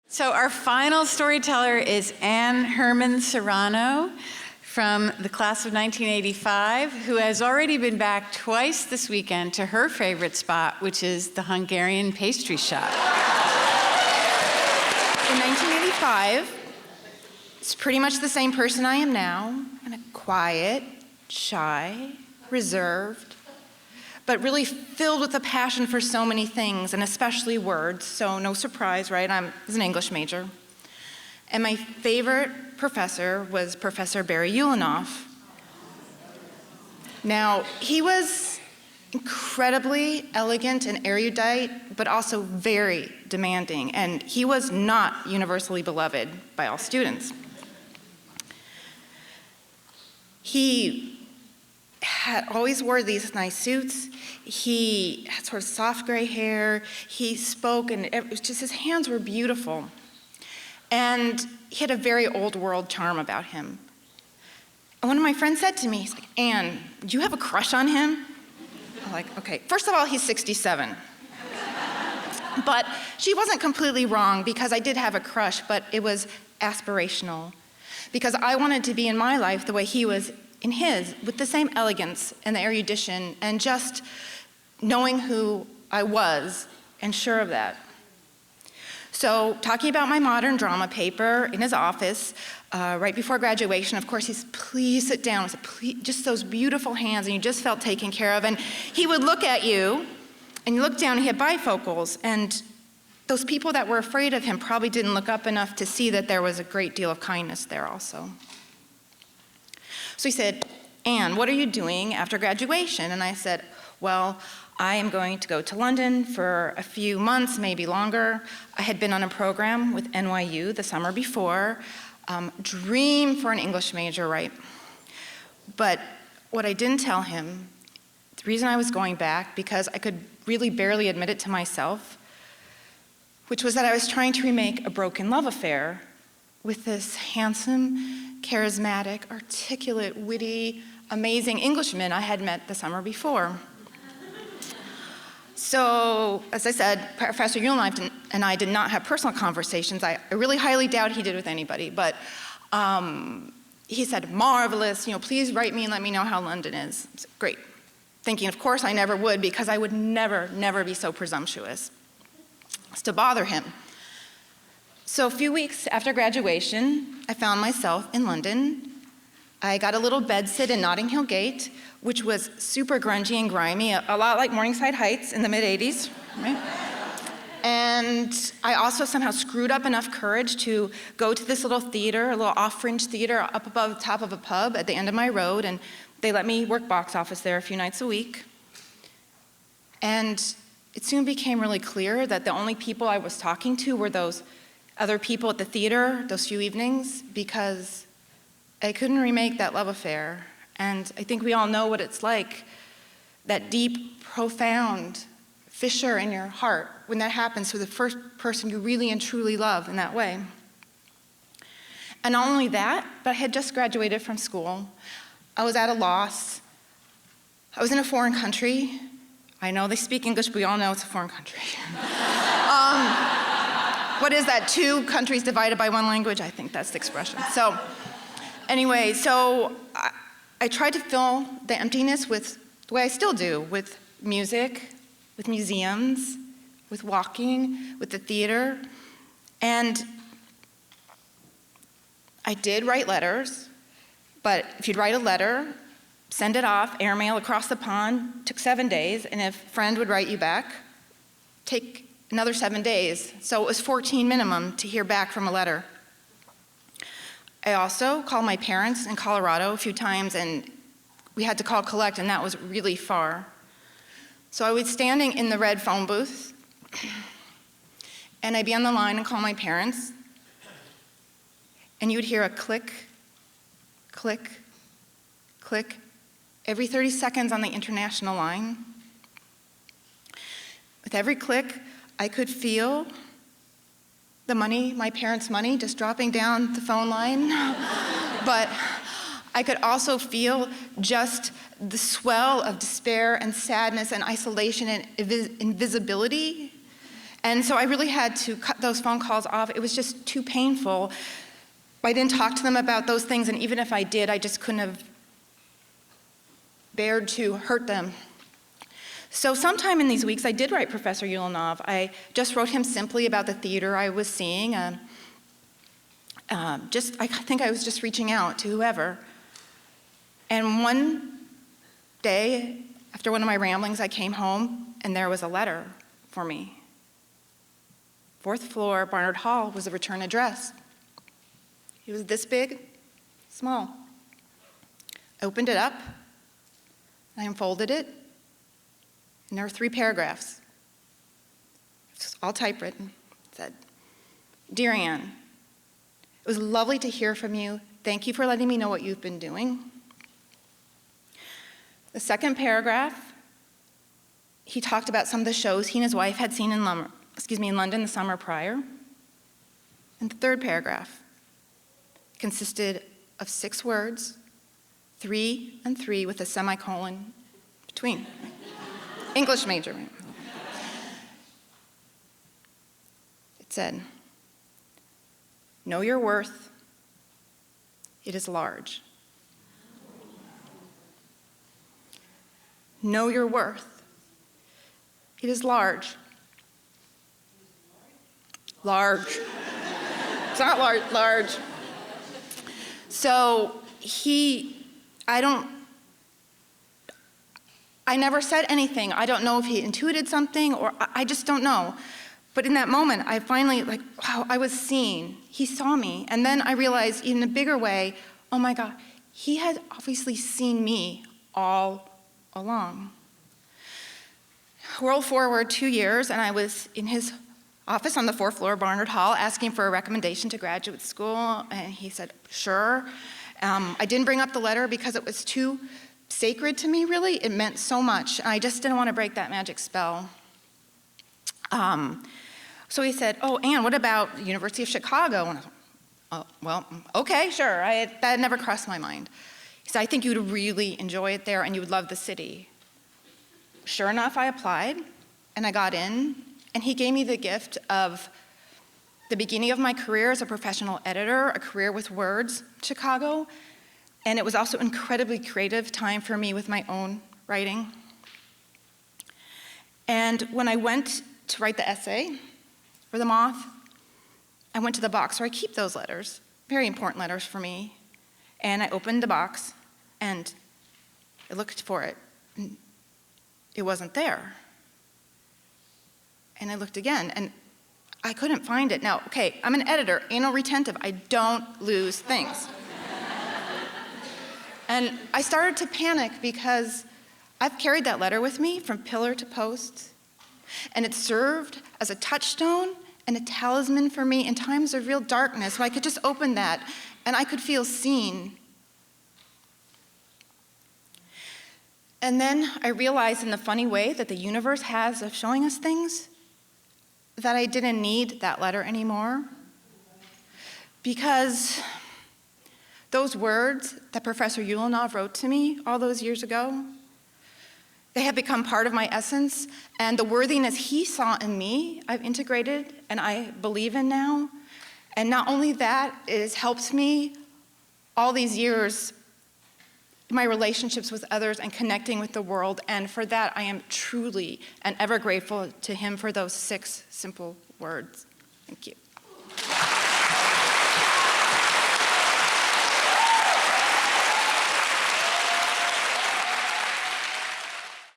So our final storyteller is Hermann Serrano from the class of 1985, who has already been back twice this weekend to her favorite spot, which is the Hungarian pastry shop. In 1985, it's pretty much the same person I am now, and a quiet, shy, reserved, but really filled with a passion for so many things, and especially words, so no surprise, right? I was an English major. And my favorite professor was Professor Barry Ulanoff. Now, he was incredibly elegant and erudite, but also very demanding, and he was not universally beloved by all students. He always wore these nice suits. He had sort of soft gray hair. He spoke, and it was just, his hands were beautiful. And he had a very old world charm about him. And one of my friends said to me, he's like, "Anne, do you have a crush on him?" I'm like, okay, first of all, he's 67. But she wasn't completely wrong, because I did have a crush, but it was aspirational. Because I wanted to be in my life the way he was in his, with the same elegance and the erudition, and just knowing who I was and sure of that. So, talking about my modern drama paper in his office, right before graduation, of course, he's, "Please sit down." I said, "Please," just those beautiful hands, and you just felt taken care of. And he would look at you, and you look down, and he had bifocals, and those people that were afraid of him probably didn't look up enough to see that there was a great deal of kindness there also. So he said, "Anne, what are you doing after graduation?" And I said, "Well, I am going to go to London for a few months, maybe longer." I had been on a program with NYU the summer before. Dream for an English major, right? But what I didn't tell him, the reason I was going back, because I could really barely admit it to myself, which was that I was trying to remake a broken love affair with this handsome, charismatic, articulate, witty, amazing Englishman I had met the summer before. So, as I said, Professor Ulanoff and I did not have personal conversations. I really highly doubt he did with anybody, but he said, "Marvelous, please write me and let me know how London is." I said, "Great." Thinking, of course, I never would, because I would never be so presumptuous as to bother him. So a few weeks after graduation, I found myself in London. I got a little bedsit in Notting Hill Gate, which was super grungy and grimy, a lot like Morningside Heights in the mid-'80s, right? And I also somehow screwed up enough courage to go to this little theater, a little off-fringe theater up above the top of a pub at the end of my road, and they let me work box office there a few nights a week. And it soon became really clear that the only people I was talking to were those other people at the theater those few evenings, because I couldn't remake that love affair. And I think we all know what it's like, that deep, profound fissure in your heart when that happens to the first person you really and truly love in that way. And not only that, but I had just graduated from school. I was at a loss. I was in a foreign country. I know they speak English, but we all know it's a foreign country. What is that, 2 countries divided by 1 language? I think that's the expression. So anyway, I tried to fill the emptiness with the way I still do, with music, with museums, with walking, with the theater. And I did write letters, but if you'd write a letter, send it off, airmail across the pond, took 7 days, and if a friend would write you back, take another 7 days. So it was 14 minimum to hear back from a letter. I also called my parents in Colorado a few times, and we had to call collect, and that was really far. So I was standing in the red phone booth, and I'd be on the line and call my parents, and you would hear a click, click, click, every 30 seconds on the international line. With every click, I could feel the money, my parents' money, just dropping down the phone line. But I could also feel just the swell of despair and sadness and isolation and invisibility And so I really had to cut those phone calls off. It was just too painful. I didn't talk to them about those things, and even if I did, I just couldn't have bared to hurt them. So sometime in these weeks, I did write Professor Ulanov. I just wrote him simply about the theater I was seeing. I think I was just reaching out to whoever. And one day, after one of my ramblings, I came home, and there was a letter for me. 4th floor, Barnard Hall, was the return address. It was this big, small. I opened it up, I unfolded it, and there were 3 paragraphs. It was all typewritten. It said, "Dear Anne, it was lovely to hear from you. Thank you for letting me know what you've been doing." The second paragraph, he talked about some of the shows he and his wife had seen in London the summer prior. And the third paragraph consisted of 6 words, 3 and 3 with a semicolon between. English major. It said, "Know your worth. It is large." Know your worth. It is large. Large. It's not large, large. So I never said anything. I don't know if he intuited something, or I just don't know. But in that moment, I finally, wow, I was seen. He saw me. And then I realized in a bigger way, oh my God, he had obviously seen me all along. Roll forward 2 years, and I was in his office on the 4th floor of Barnard Hall asking for a recommendation to graduate school, and he said, sure. I didn't bring up the letter because it was too sacred to me, really. It meant so much. I just didn't want to break that magic spell. So he said, oh, Anne, what about the University of Chicago? And I thought, oh, well, okay, sure. That never crossed my mind. He said, I think you would really enjoy it there and you would love the city. Sure enough, I applied and I got in, and he gave me the gift of the beginning of my career as a professional editor, a career with words, Chicago, and it was also incredibly creative time for me with my own writing. And when I went to write the essay for the Moth, I went to the box where I keep those letters, very important letters for me, and I opened the box and I looked for it. And it wasn't there. And I looked again, and I couldn't find it. Now, okay, I'm an editor, anal retentive. I don't lose things. And I started to panic because I've carried that letter with me from pillar to post, and it served as a touchstone and a talisman for me in times of real darkness, where I could just open that and I could feel seen. And then I realized in the funny way that the universe has of showing us things that I didn't need that letter anymore, because those words that Professor Ulanov wrote to me all those years ago, they have become part of my essence, and the worthiness he saw in me, I've integrated and I believe in now. And not only that, it has helped me all these years, my relationships with others and connecting with the world, and for that I am truly and ever grateful to him for those 6 simple words. Thank you.